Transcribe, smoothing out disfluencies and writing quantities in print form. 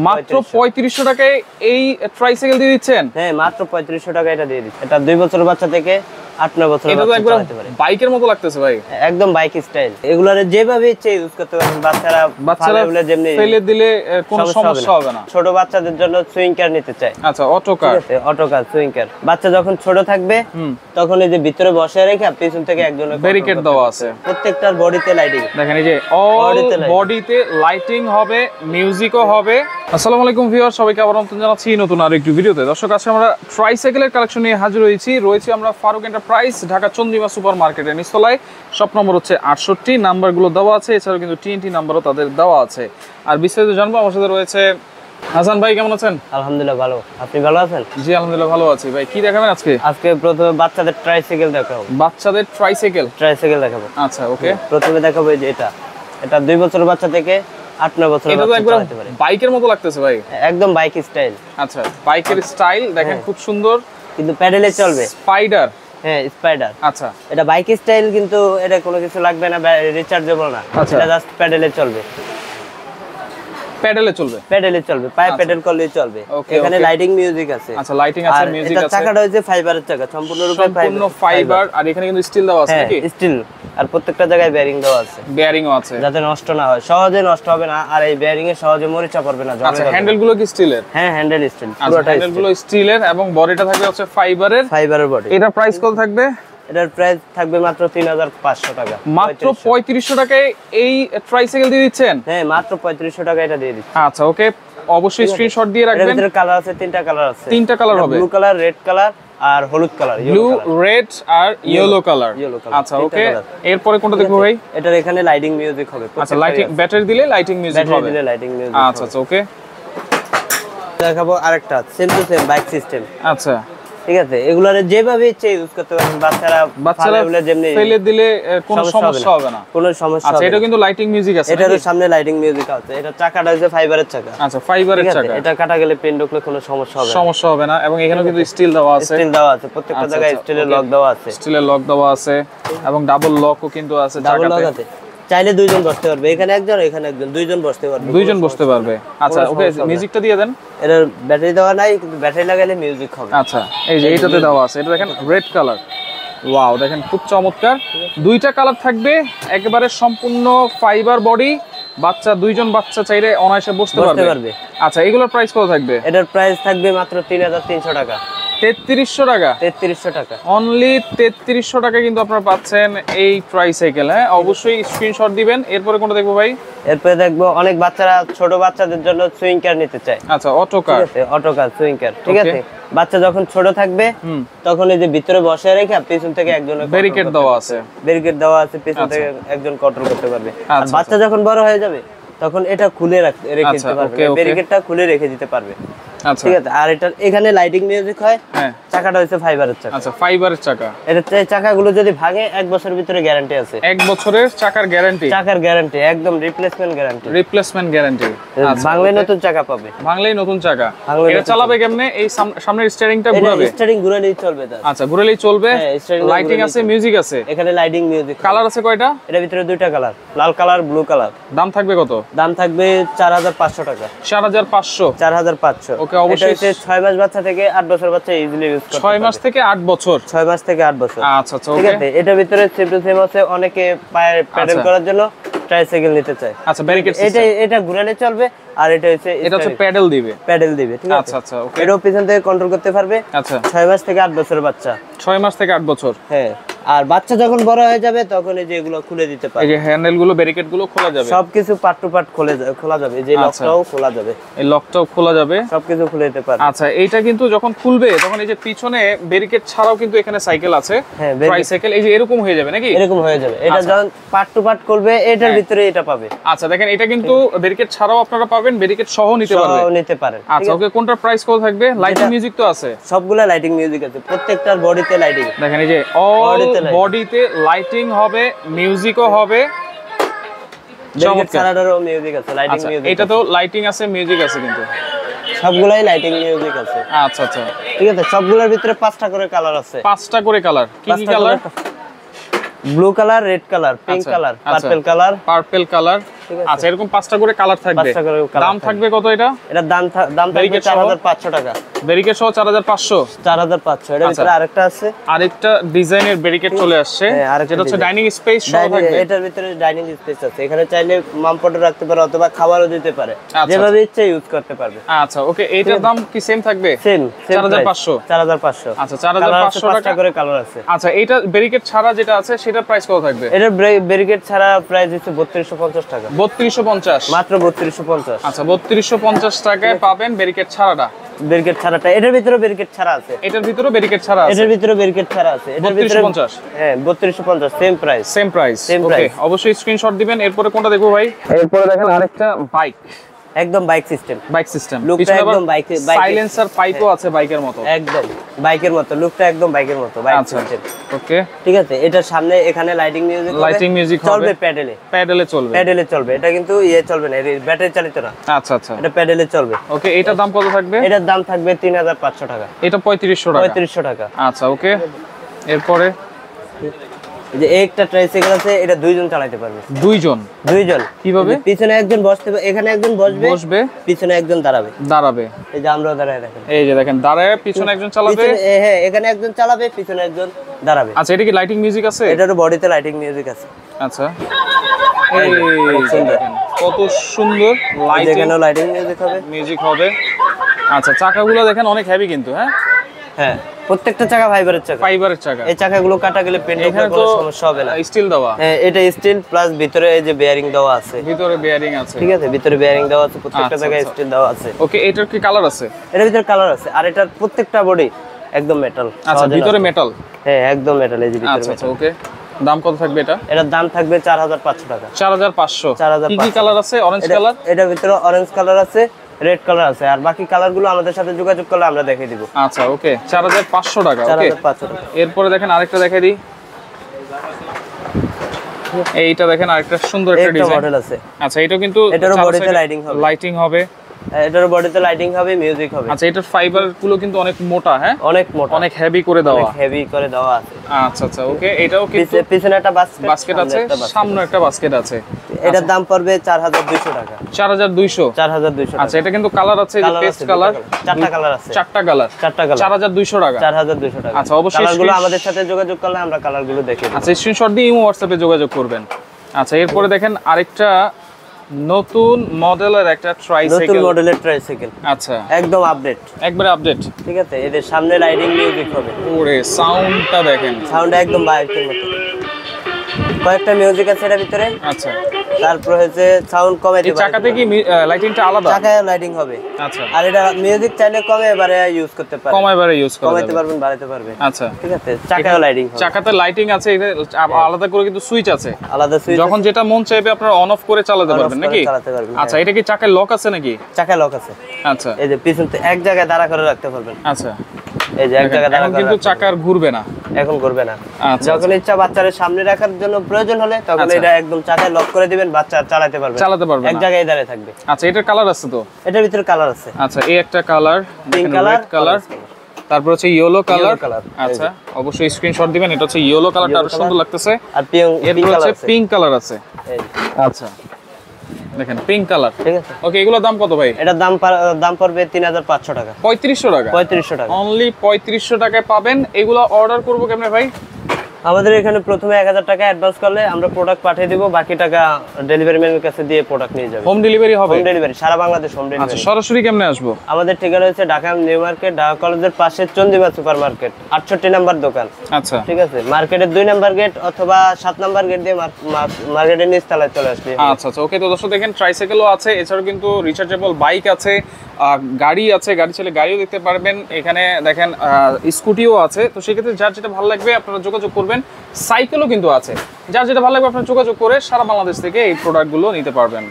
মাত্র 3500 টাকায় এই ট্রাইসাইকেল দিয়ে দিচ্ছেন? হ্যাঁ, মাত্র 3500 টাকা এটা দিয়ে দিচ্ছি। এটা 2 বছর বাচ্চা থেকে 8-9 বছর বাচ্চা চালাতে পারে। বাইকের মতো লাগতেছে ভাই, একদম বাইক স্টাইল। এগুলার যেভাবে ইচ্ছে ইউজ করতে পারবেন। বাচ্চারা যেমনি ফেলে দিলে কোনো সমস্যা হবে না। ছোট বাচ্চাদের জন্য সুইং কার নিতে চাই। আচ্ছা, auto car. Auto car, swing car. বাচ্চা যখন ছোট থাকবে তখন এই যে ভিতরে বসে রেখে পিছন থেকে একজনের ব্যারিকেড দেওয়া আছে। প্রত্যেকটার বডিতে লাইটিং দেখেন, এই যে অল বডিতে লাইটিং হবে, মিউজিকও হবে। আসসালামু আলাইকুম ভিউয়ার, সবাইকে আবার নতুন জানাচ্ছি নতুন আরেকটি ভিডিওতে। দর্শক, আজকে আমরা ট্রাইসাইকেলের কালেকশন নিয়ে হাজির রয়েছি আমরা ফারুক এন্টারপ্রাইজ, ঢাকা চন্দ্রিমা সুপার মার্কেটের নিচতলায়। শপ নম্বর হচ্ছে 68, নাম্বারগুলো দেওয়া আছে, এছাড়াও কিন্তু TNT নাম্বারও তাদের দেওয়া আছে। আর বিস্তারিত জানবো, আমার সাথে রয়েছে হাসান ভাই। কেমন আছেন? আলহামদুলিল্লাহ ভালো, আপনি ভালো আছেন? জি আলহামদুলিল্লাহ ভালো আছি। ভাই কি দেখাবেন আজকে? আজকে প্রথমে বাচ্চাদের ট্রাইসাইকেল দেখাবো। বাচ্চাদের ট্রাইসাইকেল দেখাবো। আচ্ছা, ওকে। প্রথমে দেখাবো এই যে এটা 2 বছর বাচ্চা থেকে 8-9 বছর বাচ্চা চালাতে পারে। বাইকের মতো লাগতেছে ভাই, একদম বাইক স্টাইল। আচ্ছা, বাইকের স্টাইল দেখেন, খুব সুন্দর, কিন্তু প্যাডেলে চলবে। স্পাইডার। হ্যাঁ, স্পাইডার। আচ্ছা, এটা বাইক স্টাইল, কিন্তু এটা কোনো কিছু লাগবে না, রিচার্জেবল না। এটা জাস্ট প্যাডেলে চলবে। প্যাডেলে চলবে, পায়ে প্যাডেল করলেই চলবে। এখানে লাইটিং মিউজিক আছে। আচ্ছা, লাইটিং আছে, মিউজিক আছে। এটা চাকাটা হচ্ছে ফাইবারের চাকা, সম্পূর্ণরূপে ফাইবার। আর এখানে কিন্তু স্টিল দেওয়া আছে নাকি? স্টিল। আর প্রত্যেকটা জায়গায় বেয়ারিং দেওয়া আছে। বেয়ারিংও আছে, যাতে নষ্ট না হয়, সহজে নষ্ট হবে না। আর এই বেয়ারিং এ সহজে মরিচা পড়বে না। আচ্ছা, হ্যান্ডেল গুলো কি স্টিলের? হ্যাঁ, হ্যান্ডেল স্টিল, পুরোটা হ্যান্ডেল গুলো স্টিলের, এবং বডিটা থাকবে হচ্ছে ফাইবারের বডি। এটা প্রাইস কত থাকবে? এটার প্রাইস থাকবে মাত্র 3500 টাকা। মাত্র 3500 টাকায় এই ট্রাইসাইকেল দিয়ে দিচ্ছেন? হ্যাঁ, মাত্র 3500 টাকা এটা দিয়ে দিচ্ছি। আচ্ছা, ওকে, অবশ্যই স্ক্রিনশট দিয়ে রাখবেন। এর ভিতরে কালার আছে, 3টা কালার আছে। 3টা কালার হবে, ব্লু কালার, রেড কালার আর হলুদ কালার। ব্লু, রেড আর ইয়েলো কালার। আচ্ছা, ওকে। এরপরে কোনটা দেখবো ভাই? এটার এখানে লাইটিং মিউজিক হবে। আচ্ছা, লাইটিং, ব্যাটারি দিলে লাইটিং মিউজিক হবে। আচ্ছা, ওকে। দেখাবো আরেকটা same to same bike system. আচ্ছা, ঠিক আছে। এগুলার যেভাবে ইচ্ছে ইউজ করতে পারবেন। বাচ্চারা যেমনি ফেলে দিলে কোনো সমস্যা হবে না। কোনো সমস্যা হবে না। আচ্ছা, এটা কিন্তু লাইটিং মিউজিক আছে। এটার সামনে লাইটিং মিউজিক আছে। এটা চাকাটা হচ্ছে ফাইবারের চাকা। আচ্ছা, ফাইবারের চাকা। এটা কাটা গেলে পেন ঢুকলে কোনো সমস্যা হবে না। এবং এখানেও কিন্তু স্টিল দেওয়া আছে। প্রত্যেকটা জায়গায় স্টিলের লক দেওয়া আছে। এবং ডাবল লকও কিন্তু আছে চাকাতে। চাইলে দুইজন বসতে পারবে, এখানে একজন দুইজন বসতে পারবে। আচ্ছা, ওকে, মিউজিকটা দিয়ে দেন। এর ব্যাটারি দেওয়া নাই, কিন্তু ব্যাটারি লাগালে মিউজিক হবে। আচ্ছা, এই যে এটাতে দেওয়া আছে। এটা দেখেন, রেড কালার। ওয়াও, দেখেন খুব চমৎকার। 2টা কালার থাকবে, একেবারে সম্পূর্ণ ফাইবার বডি। দুইজন বাচ্চা চাইলে অনায়াসে বসতে পারবে। আচ্ছা, এগুলোর প্রাইস কত থাকবে? এটার প্রাইস থাকবে মাত্র 3300 টাকা। 3300 টাকা? 3300 টাকা অনলি। 3300 টাকা কিন্তু আপনারা পাচ্ছেন এই ট্রাইসাইকেল। হ্যাঁ, অবশ্যই স্ক্রিনশট দিবেন। এরপরে কোনটা দেখবো ভাই? এরপরে দেখবো অনেক বাচ্চারা ছোট বাচ্চাদের জন্য সুইং কার নিতে চায়। আচ্ছা, অটো কার, সুইং কার। ঠিক আছে। বাচ্চা যখন ছোট থাকবে তখন এই যে ভিতরে বসে রেখে পিছন থেকে একজনের ব্যারিকেড দেওয়া আছে। পিছন থেকে একজন কন্ট্রোল করতে পারবে। আর বাচ্চা যখন বড় হয়ে যাবে তখন এটা খুলে রেখে দিতে পারবে, ব্যারিকেডটা খুলে রেখে দিতে পারবে। আচ্ছা, ঠিক আছে। আর এটার এখানে লাইটিং মিউজিক হয়। হ্যাঁ, চাকাটা হচ্ছে ফাইবারের চাকা। আচ্ছা, ফাইবারের চাকা। এটা চাকাগুলো যদি ভাঙে 1 বছরের ভিতরে গ্যারান্টি আছে। 1 বছরের চাকার গ্যারান্টি? চাকার গ্যারান্টি, একদম রিপ্লেসমেন্ট গ্যারান্টি। আচ্ছা, ভাঙলেই নতুন চাকা পাবে। এটা চালাবে কেমনে? এই সামনের স্টিয়ারিংটা ঘোরাবে? স্টিয়ারিং ঘুরালেই চলবে। আচ্ছা, ঘুরালেই চলবে। লাইটিং আছে, মিউজিক আছে। এখানে লাইটিং মিউজিক। কালার আছে কয়টা? এর ভিতরে 2টা কালার, লাল কালার, ব্লু কালার। দাম থাকবে কত? দাম থাকবে 4500 টাকা। 4500। ওকে, অবশ্যই। 6 মাস বাচ্চা থেকে 8 বছর বাচ্চা ইজিলি ইউজ করতে 6 মাস থেকে 8 বছর। 6 মাস থেকে 8 বছর। আচ্ছা, ঠিক আছে। এটার ভিতরে সেম টু সেম আছে। অনেকে পায়ে প্যাডেল করার জন্য ট্রাইসাইকেল নিতে চায়। আচ্ছা, ব্যারিকেড সিস্টেম। এটা ঘুরালে চলবে। আর এটা হচ্ছে প্যাডেল দিবে। ঠিক আছে। আচ্ছা, ওকে। এটাও পিছন থেকে কন্ট্রোল করতে পারবে। আচ্ছা, 6 মাস থেকে 8 বছর বাচ্চা। 6 মাস থেকে 8 বছর। হ্যাঁ। আর বাচ্চা যখন বড় হয়ে যাবে তখন এই যে এগুলো খুলে দিতে পারবে। এই যে হ্যান্ডেল গুলো, ব্যারিকেড গুলো খোলা যাবে। সবকিছু পার্ট টু পার্ট খোলা যাবে। এই যে লকটাও খোলা যাবে। এই লকটাও খোলা যাবে, সবকিছু খুলে দিতে পারবে। আচ্ছা, এইটা কিন্তু যখন খুলবে তখন এই যে পিছনে ব্যারিকেড ছাড়াও কিন্তু এখানে সাইকেল আছে। হ্যাঁ, ট্রাইসাইকেল। এই যে এরকম হয়ে যাবে নাকি? এরকম হয়ে যাবে। এটা যখন পার্ট টু পার্ট খুলবে এটার ভিতরে এটা পাবে। আচ্ছা, দেখেন, এটা কিন্তু ব্যারিকেড ছাড়াও আপনারা পাবেন, ব্যারিকেড সহ নিতে পারেন। আচ্ছা, ওকে। কোনটার প্রাইস কত থাকবে? লাইটিং মিউজিক তো আছে? সবগুলা লাইটিং মিউজিক আছে, প্রত্যেকটার বডিতে লাইটিং। দেখেন, এই যে অল বডিতে লাইটিং হবে, মিউজিকও হবে। চাকাটারও মিউজিক আছে, লাইটিং মিউজিক। এটা তো লাইটিং আছে, মিউজিক আছে, কিন্তু সবগুলাই লাইটিং মিউজিক আছে। আচ্ছা, ঠিক আছে। সবগুলোর ভিতরে 5টা করে কালার আছে। 5টা করে কালার। কি colour? Blue colour, red colour, pink colour, purple colour, ঠিক আছে। আচ্ছা, এরকম 5টা করে কালার থাকবে। দাম থাকবে কত এটা? এটার দাম থাকবে 4500 টাকা। ব্যারিকেড সহ 4500। 4500। এর ভিতরে আরেকটা আছে, আরেকটা ডিজাইনের ব্যারিকেড চলে আসছে, যেটা হচ্ছে ডাইনিং স্পেস সহ থাকবে। এটার ভিতরে ডাইনিং স্পেস আছে, এখানে চাইলে মামপটও রাখতে পারে অথবা খাবারও দিতে পারে, যেভাবে ইচ্ছে ইউজ করতে পারবে। আচ্ছা, ওকে। এটার দাম কি সেম থাকবে? সেম 4500। 4500। আচ্ছা, 4500 টাকা করে কালার আছে। আচ্ছা, এটা ব্যারিকেড ছাড়া যেটা আছে সেটা প্রাইস কত থাকবে? এটা ব্যারিকেড ছাড়া প্রাইস হচ্ছে 3250 টাকা। 3250 মাত্র 3250। আচ্ছা, 3250 টাকায় পাবেন ব্যারিকেড ছাড়াটা। ব্যারিকেড ছাড়াটা এটার ভিতরে ব্যারিকেড ছাড়া আছে, এটার ভিতরে ব্যারিকেড ছাড়া আছে, এটার ভিতরে ব্যারিকেড ছাড়া আছে, এটার ভিতরে 3250। হ্যাঁ 3250 same price. Same price. Okay, অবশ্যই স্ক্রিনশট দিবেন। এরপরে কোনটা দেখবো ভাই? এরপরে দেখেন আরেকটা বাইক, একদম বাইক সিস্টেম। বাইক সিস্টেম, লুকটা একদম বাইক, সাইলেন্সার পাইপও আছে বাইকের মতো, একদম বাইকের মতো, লুকটা একদম বাইকের মতো, বাইক সিস্টেম। ওকে, ঠিক আছে। এটার সামনে এখানে লাইটিং মিউজিক চলবে, প্যাডেলে চলবে। এটা কিন্তু চলবে না, ব্যাটারি চালিত না। আচ্ছা আচ্ছা, এটা প্যাডেলে চলবে। ওকে, এটার দাম কত থাকবে? এটার দাম থাকবে 3500 টাকা। এটা 3500 টাকা। 3500 টাকা। আচ্ছা, ওকে। এরপরে যে একটা ট্রাইসাইকেল আছে, এটা দুইজন চালাতে পারবে। দুইজন কিভাবে? পিছনে একজন বসতে, এখানে একজন বসবে, পিছনে একজন দাঁড়াবে। এই যে আমরা দাঁড়ায় দেখেন, এই যে দেখেন দাঁড়ায়, পিছনে একজন চালাবে। হ্যাঁ, এখানে একজন চালাবে, পিছনে একজন দাঁড়াবে। আচ্ছা, এটা কি লাইটিং মিউজিক আছে? এটার বডিতে লাইটিং মিউজিক আছে। আচ্ছা, এই দেখেন কত সুন্দর লাইটিং মিউজিক হবে। আচ্ছা, চাকাগুলো দেখেন অনেক হেভি কিন্তু। হ্যাঁ, প্রত্যেকটা চাকা ফাইবারের চাকা। এই চাকাগুলো কাটা গেলে পেন্টের কোনো সমস্যা হবে না। স্টিল দেওয়া। হ্যাঁ, এটা স্টিল প্লাস ভিতরে এই যে বেয়ারিং দেওয়া আছে। ভিতরে বেয়ারিং আছে, ঠিক আছে, ভিতরে বেয়ারিং দেওয়া আছে, প্রত্যেকটা জায়গায় স্টিল দেওয়া আছে। ওকে, এটার কি কালার আছে? এটার ভিতরে কালার আছে, আর এটার প্রত্যেকটা বডি একদম মেটাল। আচ্ছা, ভিতরে মেটাল। হ্যাঁ, একদম মেটাল। এই যে ভিতরে। আচ্ছা, ওকে। দাম কত থাকবে এটা? এটার দাম থাকবে 4500 টাকা। 4500। কি কি কালার আছে? অরেঞ্জ কালার, এটার ভিতরে অরেঞ্জ কালার আছে, রেড কালার আছে, আর বাকি কালারগুলো আমাদের সাথে যোগাযোগ করলে আমরা দেখিয়ে দিব। আচ্ছা, ওকে, 4500 টাকা। ওকে, 4500 টাকা। এরপরে দেখেন আরেকটা দেখাই দিই। এইটা দেখেন আরেকটা সুন্দর একটা ডিজাইন মডেল আছে। আচ্ছা, এটা কিন্তু এটারও বডিতে লাইটিং হবে। এটার বডিতে লাইটিং হবে, মিউজিক হবে। আচ্ছা, এটার ফাইবার গুলো কিন্তু অনেক মোটা। হ্যাঁ, অনেক মোটা, অনেক হেভি করে দেওয়া আছে। আচ্ছা আচ্ছা, ওকে। এটাও কিন্তু পিছনে একটা বাস্কেট আছে, সামনে একটা বাস্কেট আছে। এটার দাম পড়বে 4200 টাকা। 4200। আচ্ছা, এটা কিন্তু কালার আছে, যে পেস্ট কালার, চারটা কালার 4200 টাকা। 4200 টাকা। আচ্ছা, অবশ্যই কালারগুলো আমাদের সাথে যোগাযোগ করলে আমরা কালারগুলো দেখিয়ে দেব। আচ্ছা, স্ক্রিনশট দিয়ে ইমো হোয়াটসঅ্যাপে যোগাযোগ করবেন। আচ্ছা, এরপরে দেখেন আরেকটা নতুন মডেলের একটা ট্রাইসাইকেল। আচ্ছা, একদম আপডেট, একবারে আপডেট। ঠিক আছে। এদের সামনে লাইটিং মিউজিক হবে। ওরে, সাউন্ডটা দেখেন, সাউন্ড একদম বাইকের মতো। কয়েকটা মিউজিক আছে এর ভিতরে। আচ্ছা, তারপর হচ্ছে সাউন্ড কমে দিতে পারবে। চাকাতে কি লাইটিংটা আলাদা? চাকায় লাইটিং হবে। আচ্ছা, আর এটা মিউজিক চাইলে কমে বারে ইউজ করতে পারবেন। কমাইতে পারবেন, বাড়াইতে পারবেন। আচ্ছা, ঠিক আছে। চাকায় লাইটিং হবে। চাকাতে লাইটিং আছে, এটা আলাদা করে কিন্তু সুইচ আছে। আলাদা সুইচ, যখন যেটা মন চাইবে আপনারা অন অফ করে চালাতে পারবেন নাকি? আচ্ছা, এটা কি চাকায় লক আছে নাকি? চাকায় লক আছে। আচ্ছা, এই যে পিছনতে এক জায়গায় দাঁড়া করে রাখতে পারবেন। আচ্ছা, এই যে এক জায়গায় দাঁড়া করে, কিন্তু চাকার ঘুরবে না, এখন করবে না। আচ্ছা, যখন ইচ্ছা বাচ্চাদের সামনে রাখার জন্য প্রয়োজন হলে তখন এটা একদম চাকায় লক করে দিবেন, বাচ্চা চালাতে পারবে, এক জায়গায় দাঁড়িয়ে থাকবে। আচ্ছা, এটার কালার আছে তো? এটার ভিতরে কালার আছে। আচ্ছা, এই একটা কালার, পিঙ্ক কালার, তারপর হচ্ছে ইয়েলো কালার। আচ্ছা, অবশ্যই স্ক্রিনশট দিবেন। এটা হচ্ছে ইয়েলো কালারটা, আরো সুন্দর লাগতেছে। আর পিঙ্ক কালার আছে। আচ্ছা, দেখেন পিঙ্ক কালার। ঠিক আছে, ওকে। এগুলোর দাম কত ভাই? এটার দাম পড়বে 3500 টাকা। 3500 টাকা। 3500 টাকা, অনলি 3500 টাকায় পাবেন। এগুলো অর্ডার করবো কেমনে ভাই? আমাদের এখানে প্রথমে 1000 টাকা অ্যাডভান্স করলে আমরা প্রোডাক্ট পাঠিয়ে দিব, বাকি টাকা ডেলিভারি ম্যানের কাছে দিয়ে প্রোডাক্ট নিয়ে যাবে। হোম ডেলিভারি হবে? হোম ডেলিভারি সারা বাংলাদেশ হোম ডেলিভারি। আচ্ছা, সরাসরি কেমনে আসবো? আমাদের ঠিকানা হচ্ছে ঢাকা নিউ মার্কেট, ঢাকা কলেজের পাশে চন্দিমা সুপার মার্কেট, 68 নাম্বার দোকান। আচ্ছা, ঠিক আছে। মার্কেটের 2 নাম্বার গেট অথবা 7 নাম্বার গেট দিয়ে মার্কেটের নিচ তলায় চলে আসবে। আচ্ছা আচ্ছা, ওকে। তো দর্শক দেখেন, ট্রাইসাইকেলও আছে, এছাড়াও কিন্তু রিচার্জেবল বাইক আছে, গাড়ি আছে, গাড়ি চাইলে গাড়িও দেখতে পারবেন। এখানে দেখেন স্কুটিও আছে। তো সেক্ষেত্রে যার যেটা ভালো লাগবে আপনারা যোগাযোগ করবেন। সাইকেলও কিন্তু আছে, যার যেটা ভালো লাগবে আপনারা যোগাযোগ করে সারা বাংলাদেশ থেকে এই প্রোডাক্টগুলো নিতে পারবেন।